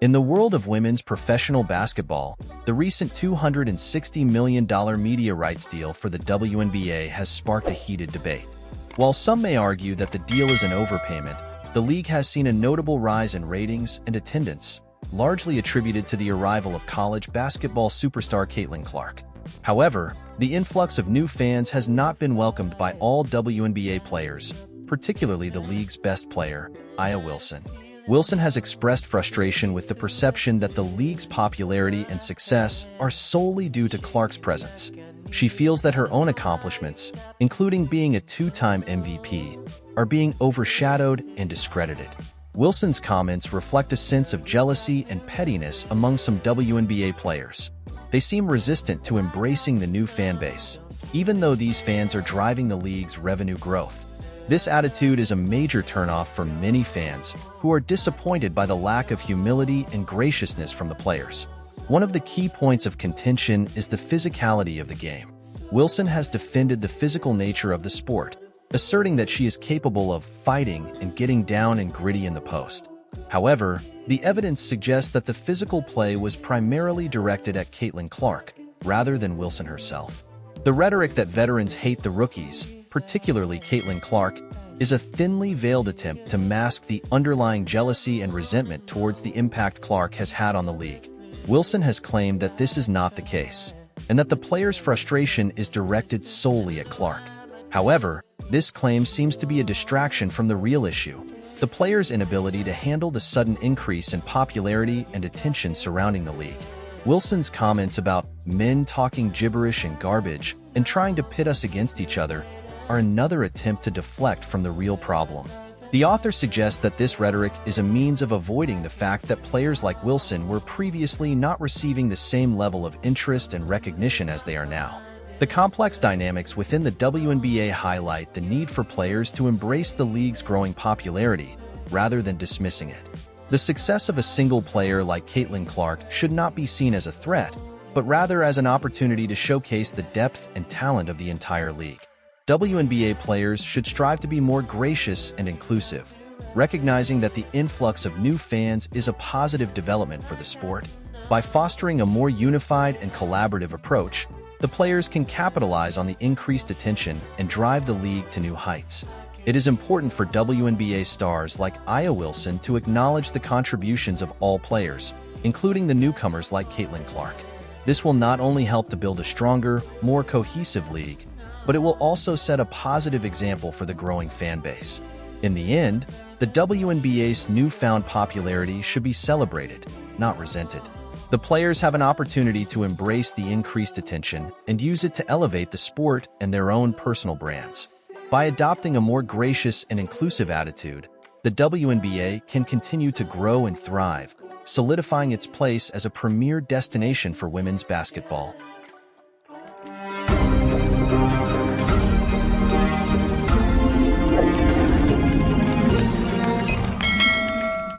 In the world of women's professional basketball, the recent $260 million media rights deal for the WNBA has sparked a heated debate. While some may argue that the deal is an overpayment, the league has seen a notable rise in ratings and attendance, largely attributed to the arrival of college basketball superstar Caitlin Clark. However, the influx of new fans has not been welcomed by all WNBA players, particularly the league's best player, Aya Wilson. Wilson has expressed frustration with the perception that the league's popularity and success are solely due to Clark's presence. She feels that her own accomplishments, including being a two-time MVP, are being overshadowed and discredited. Wilson's comments reflect a sense of jealousy and pettiness among some WNBA players. They seem resistant to embracing the new fan base, even though these fans are driving the league's revenue growth. This attitude is a major turnoff for many fans who are disappointed by the lack of humility and graciousness from the players. One of the key points of contention is the physicality of the game. Wilson has defended the physical nature of the sport, asserting that she is capable of fighting and getting down and gritty in the post. However, the evidence suggests that the physical play was primarily directed at Caitlin Clark, rather than Wilson herself. The rhetoric that veterans hate the rookies, particularly Caitlin Clark, is a thinly veiled attempt to mask the underlying jealousy and resentment towards the impact Clark has had on the league. Wilson has claimed that this is not the case, and that the players' frustration is directed solely at Clark. However, this claim seems to be a distraction from the real issue: the players' inability to handle the sudden increase in popularity and attention surrounding the league. Wilson's comments about men talking gibberish and garbage and trying to pit us against each other are another attempt to deflect from the real problem. The author suggests that this rhetoric is a means of avoiding the fact that players like Wilson were previously not receiving the same level of interest and recognition as they are now. The complex dynamics within the WNBA highlight the need for players to embrace the league's growing popularity, rather than dismissing it. The success of a single player like Caitlin Clark should not be seen as a threat, but rather as an opportunity to showcase the depth and talent of the entire league. WNBA players should strive to be more gracious and inclusive, recognizing that the influx of new fans is a positive development for the sport. By fostering a more unified and collaborative approach, the players can capitalize on the increased attention and drive the league to new heights. It is important for WNBA stars like Aya Wilson to acknowledge the contributions of all players, including the newcomers like Caitlin Clark. This will not only help to build a stronger, more cohesive league, but it will also set a positive example for the growing fan base. In the end, the WNBA's newfound popularity should be celebrated, not resented. The players have an opportunity to embrace the increased attention and use it to elevate the sport and their own personal brands. By adopting a more gracious and inclusive attitude, the WNBA can continue to grow and thrive, solidifying its place as a premier destination for women's basketball.